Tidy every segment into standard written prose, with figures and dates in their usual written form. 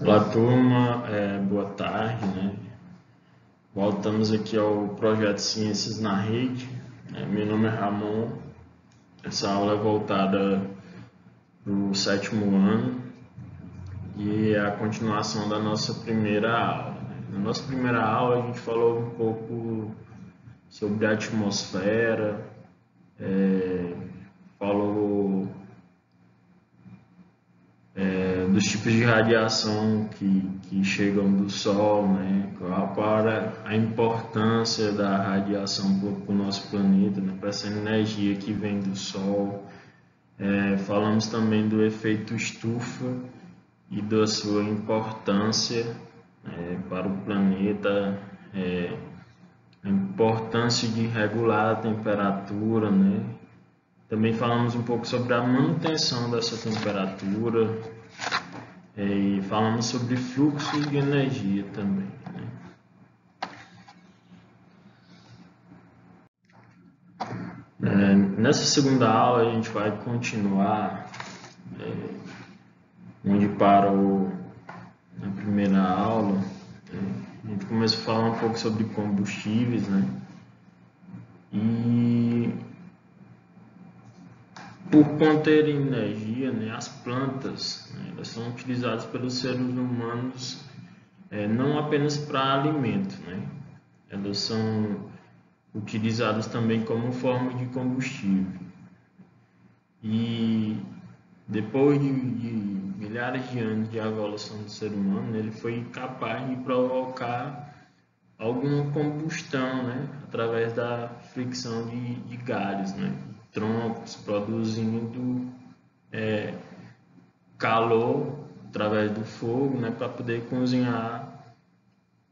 Olá, turma, boa tarde, né? Voltamos aqui ao projeto Ciências na Rede. Meu nome é Ramon. Essa aula é voltada para o 7º ano e é a continuação da nossa primeira aula. Na nossa primeira aula, a gente falou um pouco sobre a atmosfera, falou dos tipos de radiação que chegam do Sol, né? Qual era a importância da radiação para o nosso planeta, né? Para essa energia que vem do Sol. Falamos também do efeito estufa e da sua importância para o planeta, a importância de regular a temperatura, né? Também falamos um pouco sobre a manutenção dessa temperatura, e falamos sobre fluxo de energia também, né? Nessa segunda aula a gente vai continuar onde parou na primeira aula. A gente começou a falar um pouco sobre combustíveis, né? E por conterem energia, né, as plantas, né, elas são utilizadas pelos seres humanos não apenas para alimento, né? Elas são utilizadas também como forma de combustível. E depois de milhares de anos de evolução do ser humano, ele foi capaz de provocar alguma combustão, né, através da fricção de galhos, né, troncos, produzindo calor através do fogo, né, para poder cozinhar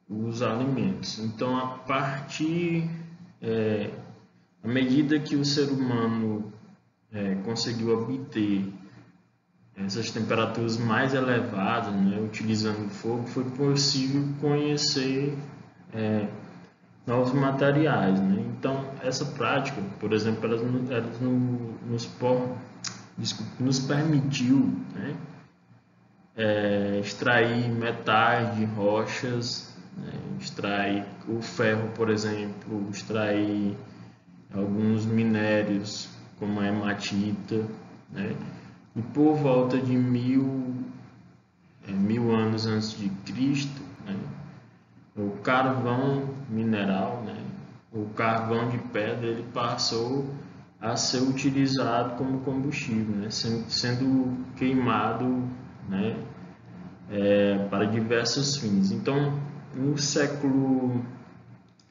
os alimentos. Então, à medida que o ser humano conseguiu obter essas temperaturas mais elevadas, né, utilizando o fogo, foi possível conhecer novos materiais, né? Então, essa prática, por exemplo, nos permitiu, né, extrair metais de rochas, né, extrair o ferro, por exemplo, extrair alguns minérios, como a hematita, né? E por volta de mil anos antes de Cristo, né, o carvão mineral, né, o carvão de pedra, ele passou a ser utilizado como combustível, né, sendo queimado, né, para diversos fins. Então, no século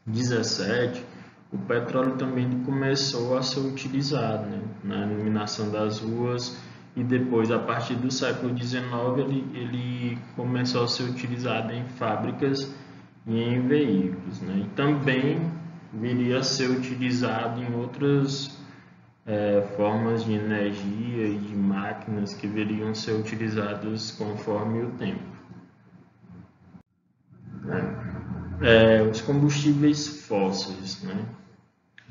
17, o petróleo também começou a ser utilizado, né, na iluminação das ruas, e depois, a partir do século 19, ele começou a ser utilizado em fábricas e em veículos, né? E também viria a ser utilizado em outras formas de energia e de máquinas que viriam a ser utilizadas conforme o tempo, né? Os combustíveis fósseis, né?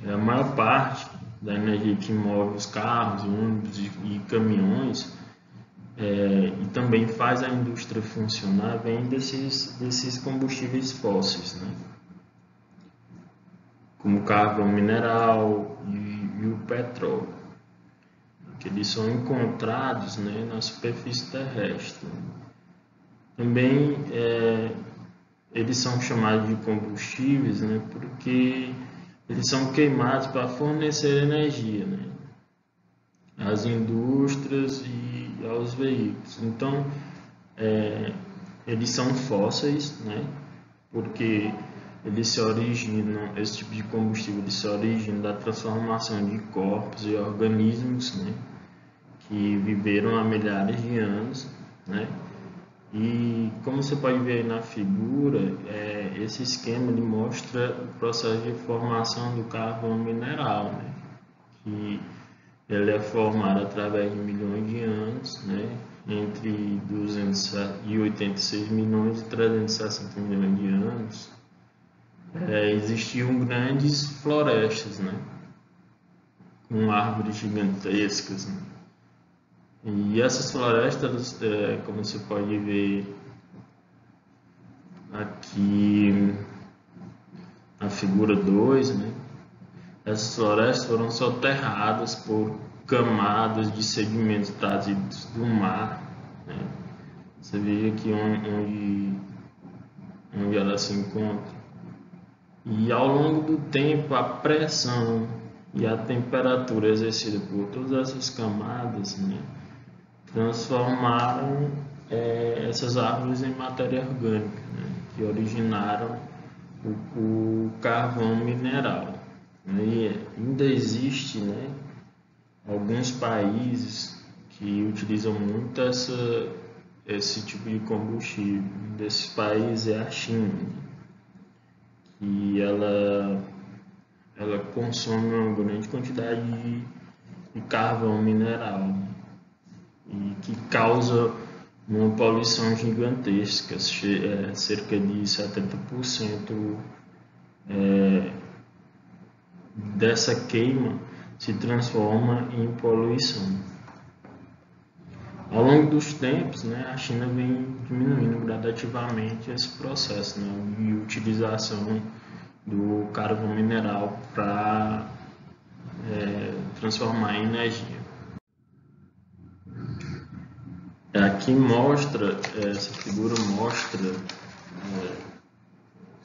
A maior parte da energia que move os carros, ônibus e caminhões, e também faz a indústria funcionar, vem desses combustíveis fósseis, né? Como o carvão mineral e o petróleo, que eles são encontrados, né, na superfície terrestre. Também eles são chamados de combustíveis, né, porque eles são queimados para fornecer energia, né, às indústrias e aos veículos. Então, eles são fósseis, né, porque esse tipo de combustível ele se origina da transformação de corpos e organismos, né, que viveram há milhares de anos, né? E como você pode ver aí na figura, esse esquema ele mostra o processo de formação do carvão mineral, né? Que ele é formado através de milhões de anos, né? Entre 286 milhões e 360 milhões de anos, existiam grandes florestas, né, com árvores gigantescas, né? E essas florestas, como você pode ver aqui na figura 2, né? Essas florestas foram soterradas por camadas de sedimentos trazidos do mar, né? Você vê aqui onde ela se encontra. E ao longo do tempo, a pressão e a temperatura exercida por todas essas camadas, né, transformaram essas árvores em matéria orgânica, né, que originaram o carvão mineral. E ainda existe, né, alguns países que utilizam muito esse tipo de combustível. Um desses países é a China, e ela consome uma grande quantidade de carvão mineral, né, e que causa uma poluição gigantesca, cerca de 70% dessa queima se transforma em poluição. Ao longo dos tempos, né, a China vem diminuindo gradativamente esse processo, né, de utilização do carvão mineral para transformar em energia. Aqui essa figura mostra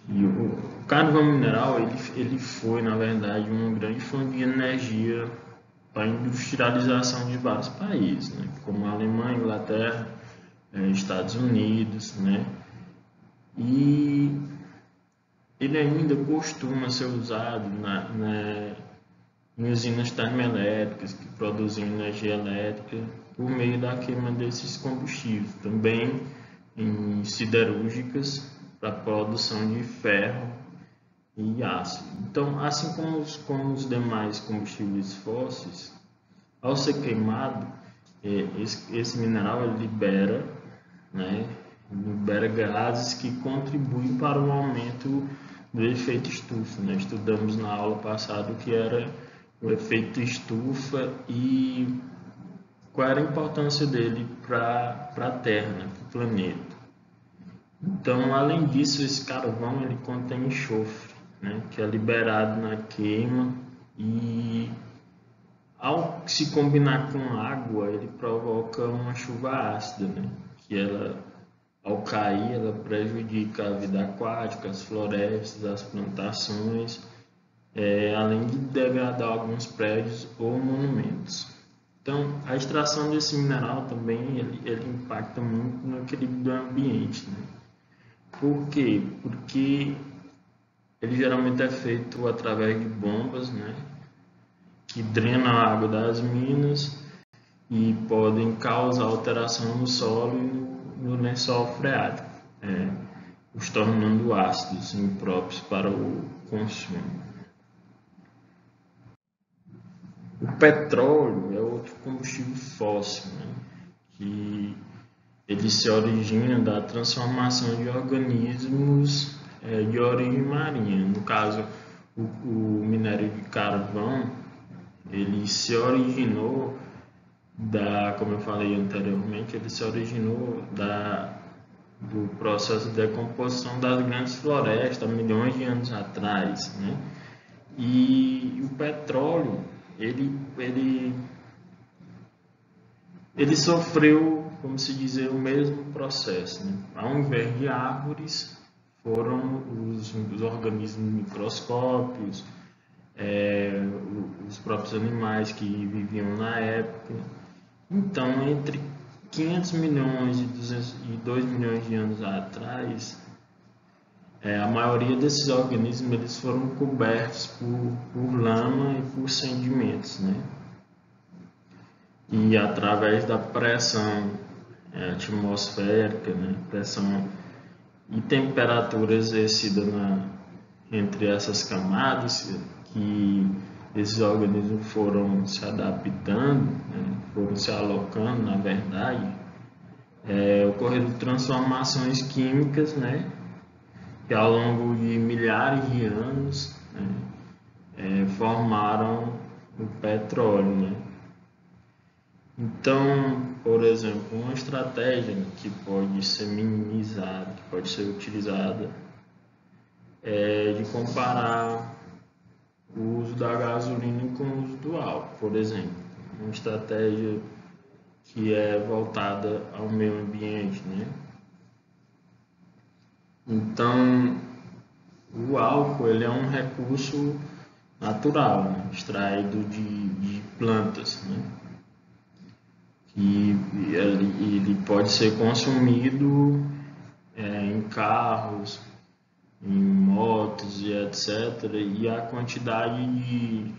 que o carvão mineral ele foi, na verdade, uma grande fonte de energia para a industrialização de vários países, né, como a Alemanha, Inglaterra, Estados Unidos, né, e ele ainda costuma ser usado em usinas termoelétricas que produzem energia elétrica por meio da queima desses combustíveis, também em siderúrgicas para a produção de ferro e aço. Então, assim como os demais combustíveis fósseis, ao ser queimado, esse mineral ele libera gases que contribuem para o aumento do efeito estufa, né? Estudamos na aula passada o que era o efeito estufa e qual era a importância dele para a Terra, né? Para o planeta. Então, além disso, esse carvão ele contém enxofre, né? Que é liberado na queima e ao se combinar com água, ele provoca uma chuva ácida, né? Que ao cair, ela prejudica a vida aquática, as florestas, as plantações, além de degradar alguns prédios ou monumentos. Então, a extração desse mineral também ele impacta muito no equilíbrio do ambiente, né? Por quê? Porque ele geralmente é feito através de bombas, né, que drenam a água das minas e podem causar alteração no solo e no lençol freático, os tornando ácidos impróprios para o consumo. O petróleo é outro combustível fóssil, né, que ele se origina da transformação de organismos de origem marinha. No caso, o minério de carvão, ele se originou como eu falei anteriormente, ele se originou do processo de decomposição das grandes florestas milhões de anos atrás, né? E o petróleo, ele sofreu, como se dizer, o mesmo processo, né? Ao invés de árvores, foram os organismos microscópicos, os próprios animais que viviam na época. Então, entre 500 milhões e 2 milhões de anos atrás, a maioria desses organismos eles foram cobertos por lama e por sedimentos, né? E através da pressão atmosférica, né, pressão e temperatura exercida entre essas camadas, que esses organismos foram se adaptando, né, foram se alocando, na verdade, ocorreram transformações químicas, né, que ao longo de milhares de anos, né, formaram o petróleo, né. Então, por exemplo, uma estratégia que pode ser minimizada, que pode ser utilizada, é de comparar o uso da gasolina com o uso do álcool, por exemplo. Uma estratégia que é voltada ao meio ambiente, né? Então, o álcool ele é um recurso natural, né? Extraído de plantas, né? E ele pode ser consumido em carros, em motos e etc. E a quantidade de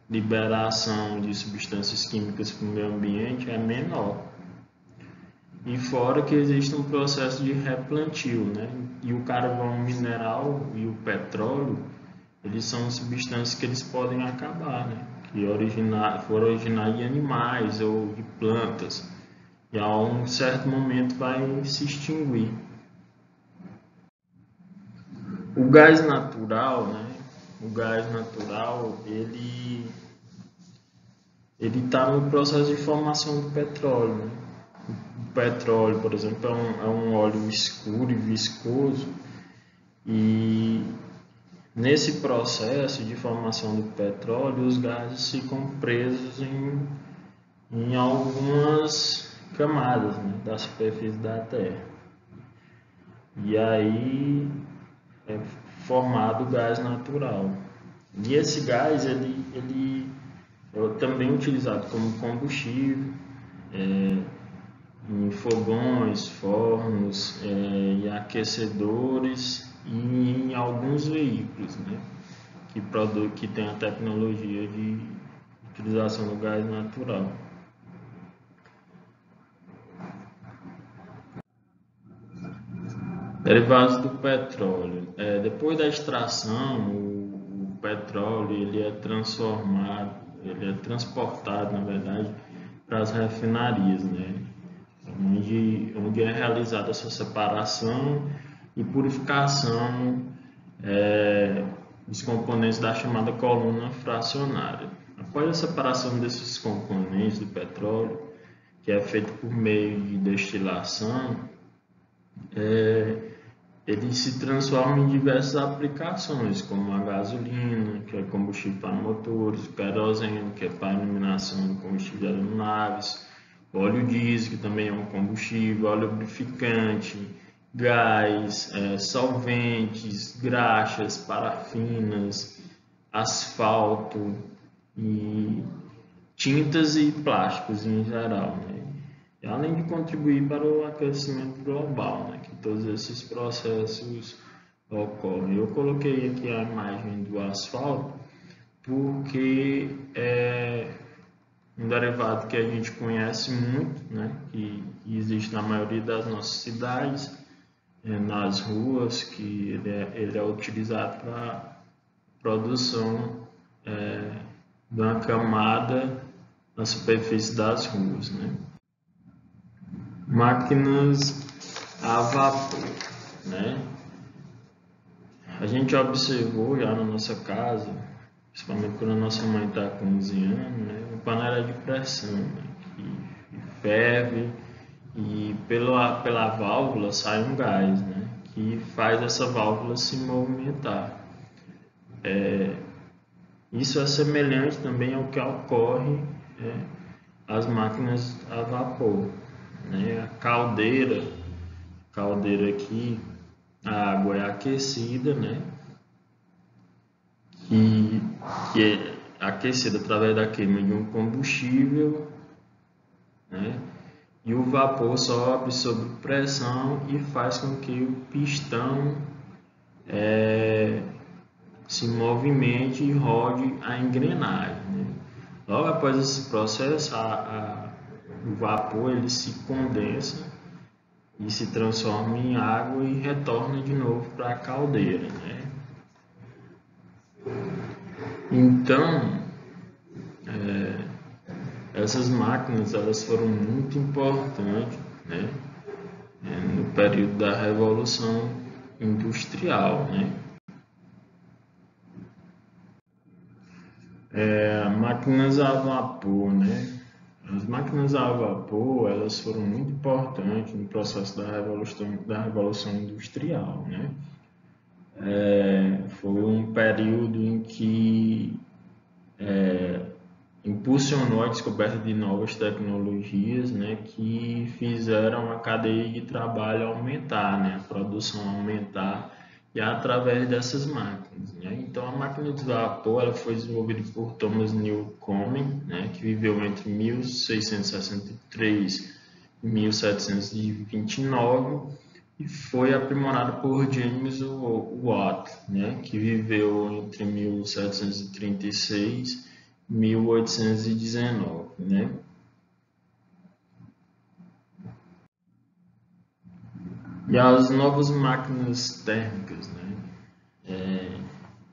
liberação de substâncias químicas para o meio ambiente é menor. E fora que existe um processo de replantio, né? E o carvão mineral e o petróleo, eles são substâncias que eles podem acabar, né? Que foram originar de animais ou de plantas. E a um certo momento vai se extinguir. O gás natural, né? O gás natural, ele está no processo de formação do petróleo, né? O petróleo, por exemplo, é um óleo escuro e viscoso, e nesse processo de formação do petróleo, os gases ficam presos em algumas camadas, né, da superfície da Terra. E aí é formado o gás natural. E esse gás ele é também utilizado como combustível, em fogões, fornos, e aquecedores e em alguns veículos, né, que tem a tecnologia de utilização do gás natural. Derivados do petróleo. Depois da extração, o petróleo ele é transportado, na verdade, para as refinarias, né? Onde é realizada essa separação e purificação dos componentes da chamada coluna fracionária. Após a separação desses componentes do petróleo, que é feito por meio de destilação, ele se transforma em diversas aplicações, como a gasolina, que é combustível para motores, o querosene, que é para iluminação de combustível de aeronaves, óleo diesel, que também é um combustível, óleo lubrificante, gás, solventes, graxas, parafinas, asfalto e tintas e plásticos em geral, né? Além de contribuir para o aquecimento global, né, que todos esses processos ocorrem. Eu coloquei aqui a imagem do asfalto porque é um derivado que a gente conhece muito, né, que existe na maioria das nossas cidades, nas ruas, que ele é utilizado para produção de uma camada na superfície das ruas, né? Máquinas a vapor, né? A gente observou já na nossa casa, principalmente quando a nossa mãe está cozinhando, né? Uma panela de pressão, né? Que ferve e pela válvula sai um gás, né? Que faz essa válvula se movimentar. Isso é semelhante também ao que ocorre, né, as máquinas a vapor, né? A caldeira aqui, a água é aquecida, né? Que é aquecida através da queima de um combustível, né? E o vapor sobe sob pressão e faz com que o pistão se movimente e rode a engrenagem, né? Logo após esse processo, o vapor ele se condensa e se transforma em água e retorna de novo para a caldeira, né? Então, essas máquinas elas foram muito importantes, né, no período da Revolução Industrial, né? Máquinas a vapor, né? As máquinas a vapor, elas foram muito importantes no processo da Revolução Industrial, né? Foi um período em que impulsionou a descoberta de novas tecnologias, né, que fizeram a cadeia de trabalho aumentar, né, a produção aumentar, e através dessas máquinas, né? Então, a máquina de vapor ela foi desenvolvida por Thomas Newcomen, né, que viveu entre 1663 e 1729, e foi aprimorada por James Watt, né, que viveu entre 1736 e 1819, né? E as novas máquinas térmicas, né?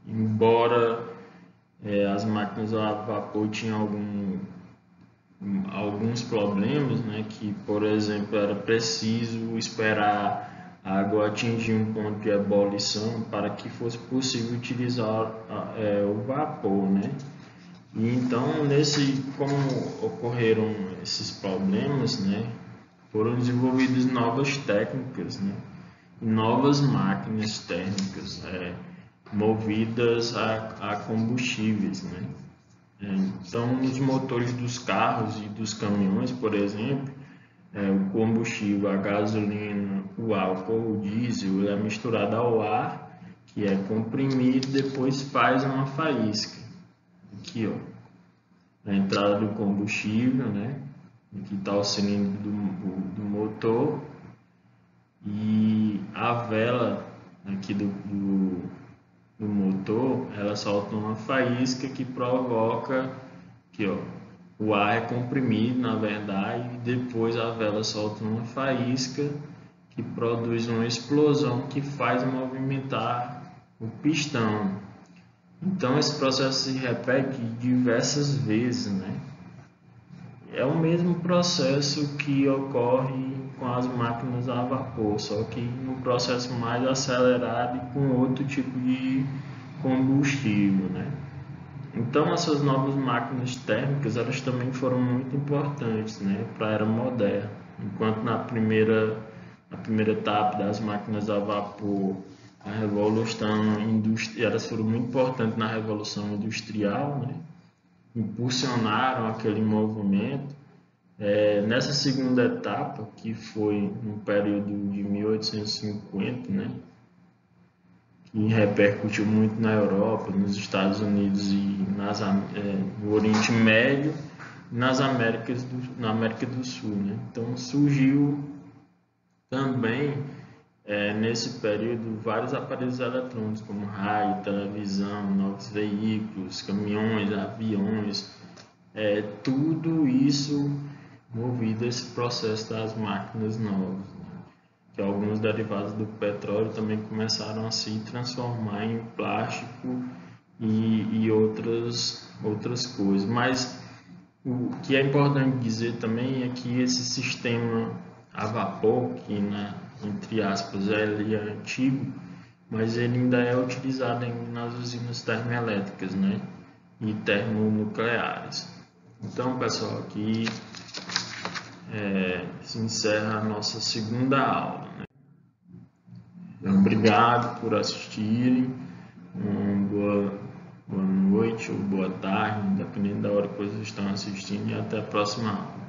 Embora as máquinas a vapor tinham alguns problemas, né? Que, por exemplo, era preciso esperar a água atingir um ponto de ebulição para que fosse possível utilizar o vapor, né? E então, como ocorreram esses problemas, né? Foram desenvolvidas novas técnicas, né? Novas máquinas térmicas movidas a combustíveis, né? Então, os motores dos carros e dos caminhões, por exemplo, o combustível, a gasolina, o álcool, o diesel é misturado ao ar, que é comprimido, depois faz uma faísca. Aqui, ó, a entrada do combustível, né? Aqui está o cilindro do motor e a vela aqui do motor, ela solta uma faísca que provoca aqui, ó, o ar é comprimido, na verdade, e depois a vela solta uma faísca que produz uma explosão que faz movimentar o pistão. Então esse processo se repete diversas vezes, né? É o mesmo processo que ocorre com as máquinas a vapor, só que num processo mais acelerado e com outro tipo de combustível, né? Então essas novas máquinas térmicas, elas também foram muito importantes, né, para a era moderna. Enquanto na primeira etapa das máquinas a vapor, a revolução industrial, elas foram muito importantes na revolução industrial, né? Impulsionaram aquele movimento. Nessa segunda etapa, que foi no período de 1850, né, que repercutiu muito na Europa, nos Estados Unidos e no Oriente Médio, na América do Sul, né? Então surgiu também nesse período vários aparelhos eletrônicos como rádio, televisão, novos veículos, caminhões, aviões, tudo isso movido a esse processo das máquinas novas, né? Que alguns derivados do petróleo também começaram a se transformar em plástico e outras coisas. Mas o que é importante dizer também é que esse sistema a vapor, que entre aspas ele é antigo, mas ele ainda é utilizado nas usinas termoelétricas, né? E termonucleares. Então, pessoal, aqui se encerra a nossa segunda aula, né? Então, obrigado por assistirem. Boa noite ou boa tarde, dependendo da hora que vocês estão assistindo, e até a próxima aula.